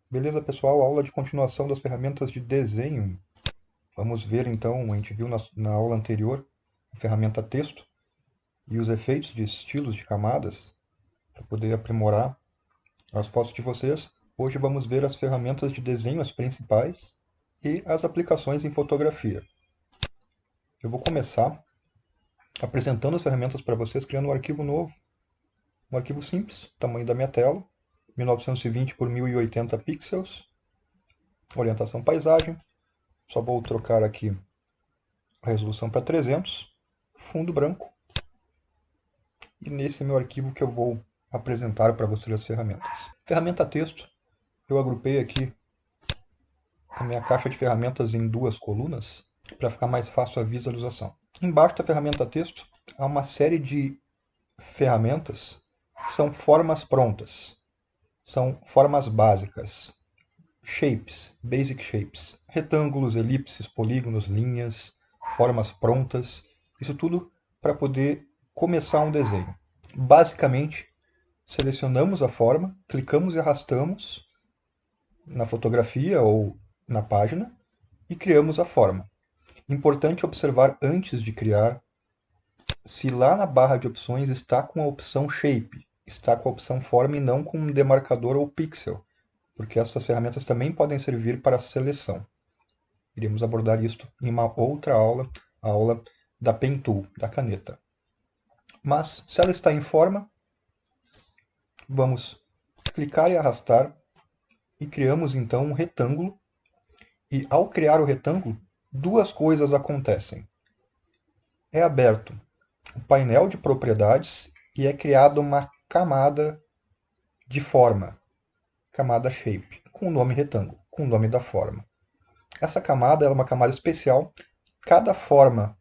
Beleza, pessoal? Aula de continuação das ferramentas de desenho. Vamos ver então, a gente viu na aula anterior a ferramenta texto e os efeitos de estilos de camadas para poder aprimorar as fotos de vocês. Hoje vamos ver as ferramentas de desenho, as principais, e as aplicações em fotografia. Eu vou começar apresentando as ferramentas para vocês, criando um arquivo novo, um arquivo simples, tamanho da minha tela, 1920 por 1080 pixels, orientação paisagem. Só vou trocar aqui a resolução para 300, fundo branco, e nesse meu arquivo que eu vou apresentar para vocês as ferramentas. Ferramenta texto, eu agrupei aqui a minha caixa de ferramentas em duas colunas para ficar mais fácil a visualização. Embaixo da ferramenta texto há uma série de ferramentas que são formas prontas, são formas básicas, shapes, basic shapes, retângulos, elipses, polígonos, linhas, formas prontas, isso tudo para poder começar um desenho. Basicamente, selecionamos a forma, clicamos e arrastamos na fotografia ou na página e criamos a forma. Importante observar antes de criar se lá na barra de opções está com a opção Shape, está com a opção Forma e não com um demarcador ou pixel, porque essas ferramentas também podem servir para seleção. Iremos abordar isto em uma outra aula, a aula da Pen Tool, da caneta. Mas, se ela está em forma, vamos clicar e arrastar e criamos então um retângulo. E ao criar o retângulo, duas coisas acontecem. É aberto o painel de propriedades e é criada uma camada de forma, camada shape, com o nome retângulo, com o nome da forma. Essa camada é uma camada especial, cada forma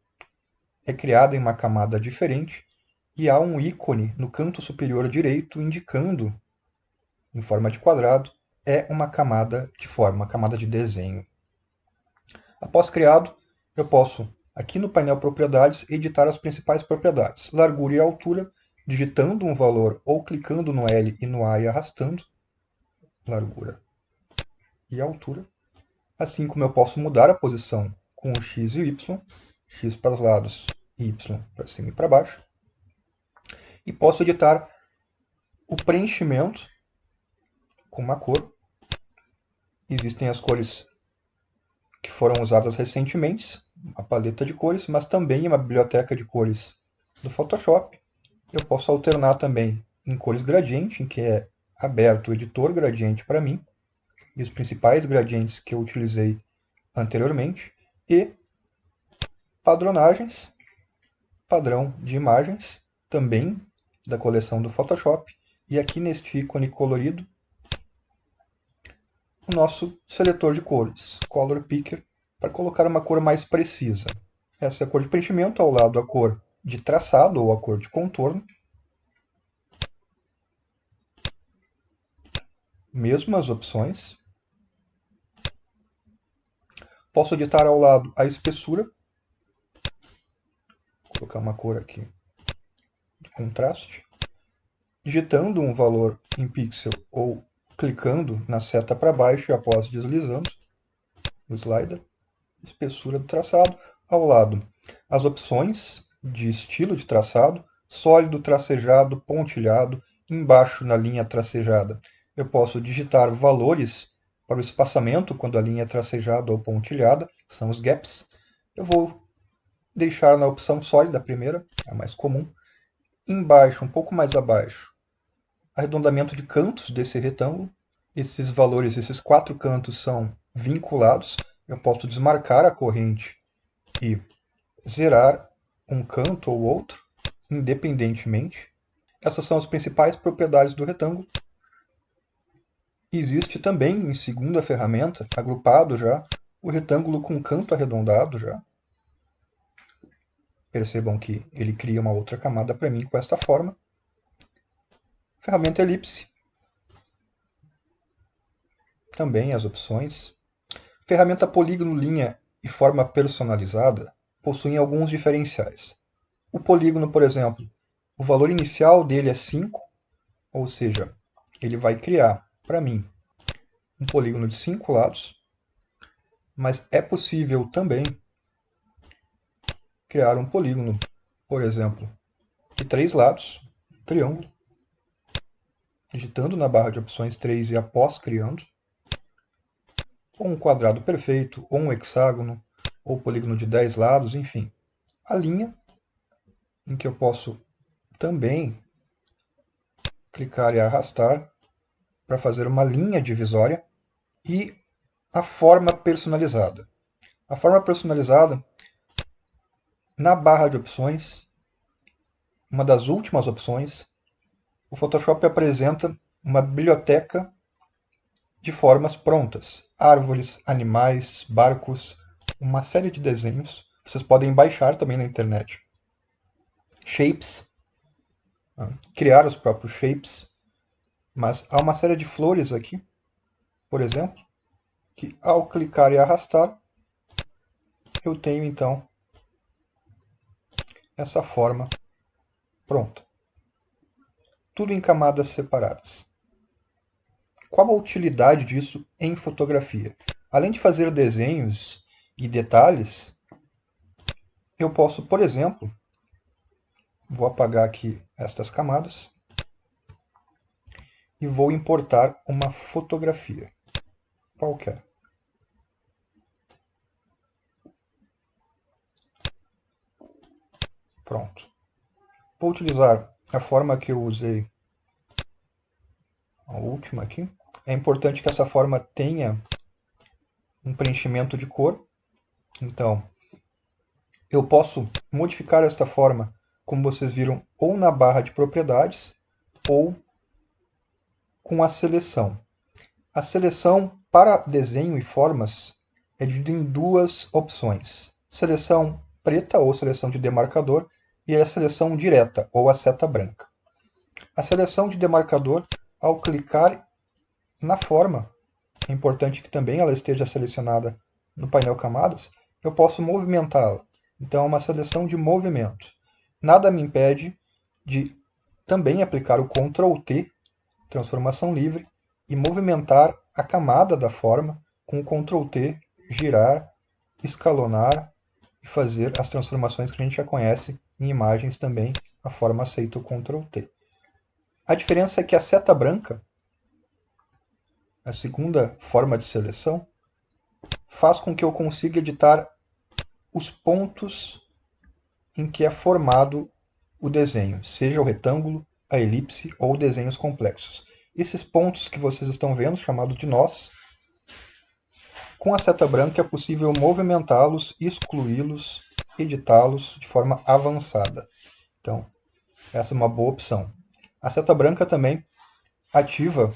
é criada em uma camada diferente e há um ícone no canto superior direito indicando, em forma de quadrado, é uma camada de forma, uma camada de desenho. Após criado, eu posso, aqui no painel Propriedades, editar as principais propriedades. Largura e altura, digitando um valor ou clicando no L e no A e arrastando. Largura e altura. Assim como eu posso mudar a posição com o X e o Y, X para os lados e Y para cima e para baixo. E posso editar o preenchimento com uma cor. Existem as cores que foram usadas recentemente, uma paleta de cores, mas também uma biblioteca de cores do Photoshop. Eu posso alternar também em cores gradiente, em que é aberto o editor gradiente para mim, e os principais gradientes que eu utilizei anteriormente, e padronagens, padrão de imagens, também da coleção do Photoshop, e aqui neste ícone colorido, o nosso seletor de cores, Color Picker, para colocar uma cor mais precisa. Essa é a cor de preenchimento, ao lado a cor de traçado ou a cor de contorno. Mesmas opções. Posso editar ao lado a espessura. Vou colocar uma cor aqui de contraste. Digitando um valor em pixel ou clicando na seta para baixo e após deslizando o slider. Espessura do traçado. Ao lado, as opções de estilo de traçado, sólido, tracejado, pontilhado. Embaixo, na linha tracejada, eu posso digitar valores para o espaçamento quando a linha é tracejada ou pontilhada, que são os gaps. Eu vou deixar na opção sólida, a primeira, a mais comum. Embaixo, um pouco mais abaixo, arredondamento de cantos desse retângulo. Esses valores, esses 4 cantos são vinculados. Eu posso desmarcar a corrente e zerar um canto ou outro, independentemente. Essas são as principais propriedades do retângulo. Existe também, em segunda ferramenta, agrupado já, o retângulo com canto arredondado já. Percebam que ele cria uma outra camada para mim com esta forma. Ferramenta elipse. Também as opções. Ferramenta polígono, linha e forma personalizada possuem alguns diferenciais. O polígono, por exemplo, o valor inicial dele é 5, ou seja, ele vai criar para mim um polígono de 5 lados, mas é possível também criar um polígono, por exemplo, de 3 lados, um triângulo, digitando na barra de opções 3 e após criando, ou um quadrado perfeito, ou um hexágono, ou polígono de 10 lados, enfim. A linha, em que eu posso também clicar e arrastar para fazer uma linha divisória, e a forma personalizada. A forma personalizada, na barra de opções, uma das últimas opções, o Photoshop apresenta uma biblioteca de formas prontas. Árvores, animais, barcos, uma série de desenhos. Vocês podem baixar também na internet. Shapes, criar os próprios shapes. Mas há uma série de flores aqui, por exemplo, que ao clicar e arrastar, eu tenho então essa forma pronta. Tudo em camadas separadas. Qual a utilidade disso em fotografia? Além de fazer desenhos e detalhes, eu posso, por exemplo, vou apagar aqui estas camadas e vou importar uma fotografia qualquer. Pronto. Vou utilizar a forma que eu usei, a última aqui. É importante que essa forma tenha um preenchimento de cor. Então, eu posso modificar esta forma, como vocês viram, ou na barra de propriedades, ou com a seleção. A seleção para desenho e formas é dividida em duas opções. Seleção preta, ou seleção de demarcador, e a seleção direta, ou a seta branca. A seleção de demarcador, ao clicar na forma, é importante que também ela esteja selecionada no painel camadas, eu posso movimentá-la. Então é uma seleção de movimento. Nada me impede de também aplicar o Ctrl T, transformação livre, e movimentar a camada da forma com o Ctrl T, girar, escalonar e fazer as transformações que a gente já conhece em imagens também. A forma aceita o Ctrl T. A diferença é que a seta branca, a segunda forma de seleção, faz com que eu consiga editar os pontos em que é formado o desenho, seja o retângulo, a elipse ou desenhos complexos. Esses pontos que vocês estão vendo, chamados de nós, com a seta branca é possível movimentá-los, excluí-los, editá-los de forma avançada. Então, essa é uma boa opção. A seta branca também ativa,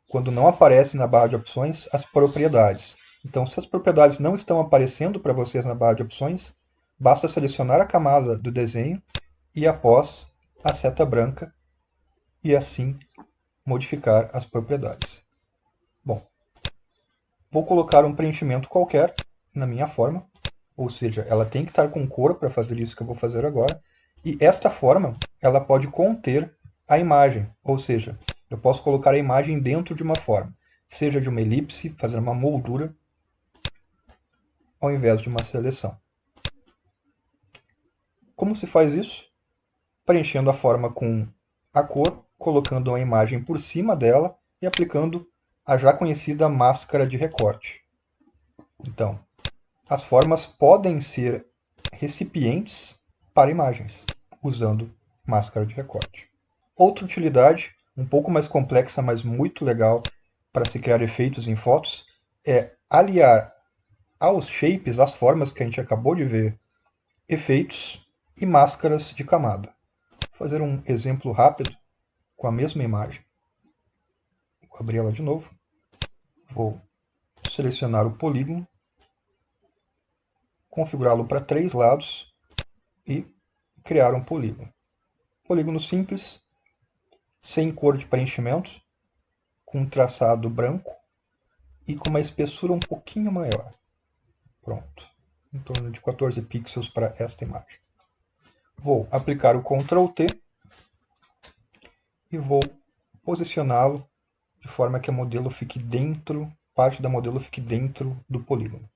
quando não aparece na barra de opções, as propriedades. Então, se as propriedades não estão aparecendo para vocês na barra de opções, basta selecionar a camada do desenho e após a seta branca e assim modificar as propriedades. Bom, vou colocar um preenchimento qualquer na minha forma, ou seja, ela tem que estar com cor para fazer isso que eu vou fazer agora, e esta forma ela pode conter a imagem, ou seja, eu posso colocar a imagem dentro de uma forma, seja de uma elipse, fazer uma moldura, ao invés de uma seleção. Como se faz isso? Preenchendo a forma com a cor, colocando uma imagem por cima dela e aplicando a já conhecida máscara de recorte. Então, as formas podem ser recipientes para imagens, usando máscara de recorte. Outra utilidade, um pouco mais complexa, mas muito legal para se criar efeitos em fotos, é aliar aos shapes, às formas que a gente acabou de ver, efeitos e máscaras de camada. Vou fazer um exemplo rápido com a mesma imagem. Vou abrir ela de novo. Vou selecionar o polígono, configurá-lo para 3 lados e criar um polígono. Polígono simples, sem cor de preenchimento, com um traçado branco e com uma espessura um pouquinho maior. Pronto. Em torno de 14 pixels para esta imagem. Vou aplicar o Ctrl T e vou posicioná-lo de forma que o modelo fique dentro parte da modelo fique dentro do polígono.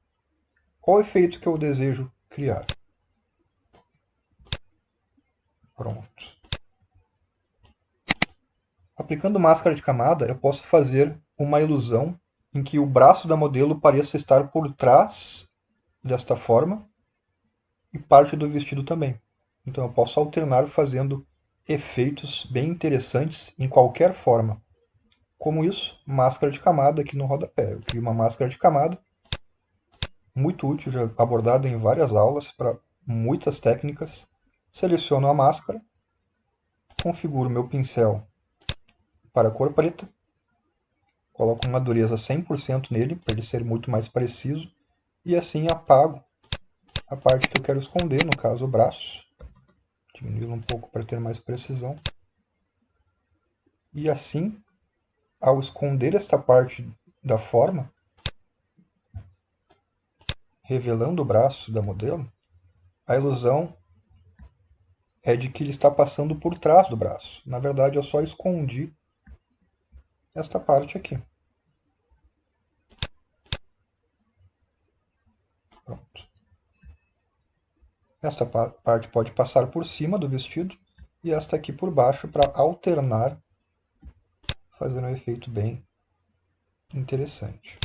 Qual o efeito que eu desejo criar? Pronto. Aplicando máscara de camada, eu posso fazer uma ilusão em que o braço da modelo pareça estar por trás desta forma e parte do vestido também. Então eu posso alternar fazendo efeitos bem interessantes em qualquer forma. Como isso, máscara de camada aqui no rodapé. Eu crio uma máscara de camada, muito útil, já abordada em várias aulas para muitas técnicas. Seleciono a máscara, configuro meu pincel para a cor preta, coloco uma dureza 100% nele, para ele ser muito mais preciso, e assim apago a parte que eu quero esconder, no caso o braço. Diminuí-lo um pouco para ter mais precisão. E assim, ao esconder esta parte da forma, revelando o braço da modelo, a ilusão é de que ele está passando por trás do braço. Na verdade, eu só escondi esta parte aqui. Pronto. Esta parte pode passar por cima do vestido e esta aqui por baixo para alternar, fazendo um efeito bem interessante.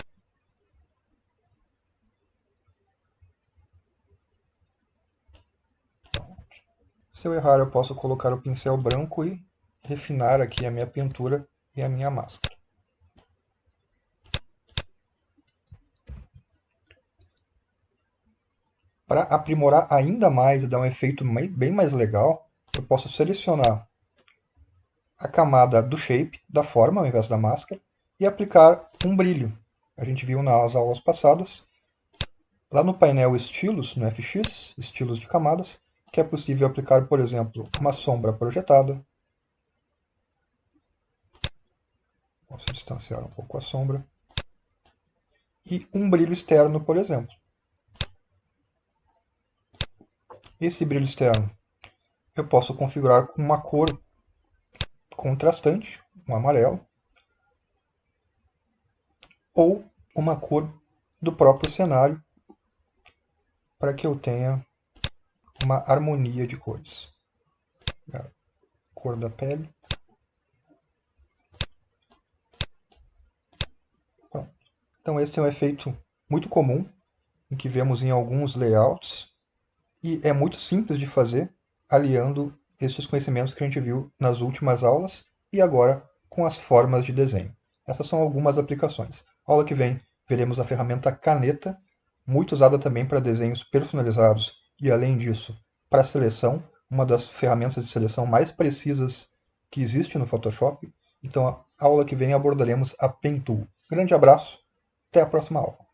Se eu errar, eu posso colocar o pincel branco e refinar aqui a minha pintura e a minha máscara. Para aprimorar ainda mais e dar um efeito bem mais legal, eu posso selecionar a camada do shape, da forma, ao invés da máscara, e aplicar um brilho. A gente viu nas aulas passadas, lá no painel Estilos, no FX, Estilos de Camadas, que é possível aplicar, por exemplo, uma sombra projetada. Posso distanciar um pouco a sombra. E um brilho externo, por exemplo. Esse brilho externo eu posso configurar com uma cor contrastante, um amarelo, ou uma cor do próprio cenário, para que eu tenha uma harmonia de cores. A cor da pele. Pronto. Então esse é um efeito muito comum, em que vemos em alguns layouts, e é muito simples de fazer, aliando esses conhecimentos que a gente viu nas últimas aulas e agora com as formas de desenho. Essas são algumas aplicações. Aula que vem veremos a ferramenta Caneta, muito usada também para desenhos personalizados e, além disso, para seleção, uma das ferramentas de seleção mais precisas que existe no Photoshop. Então, a aula que vem abordaremos a Pen Tool. Grande abraço, até a próxima aula.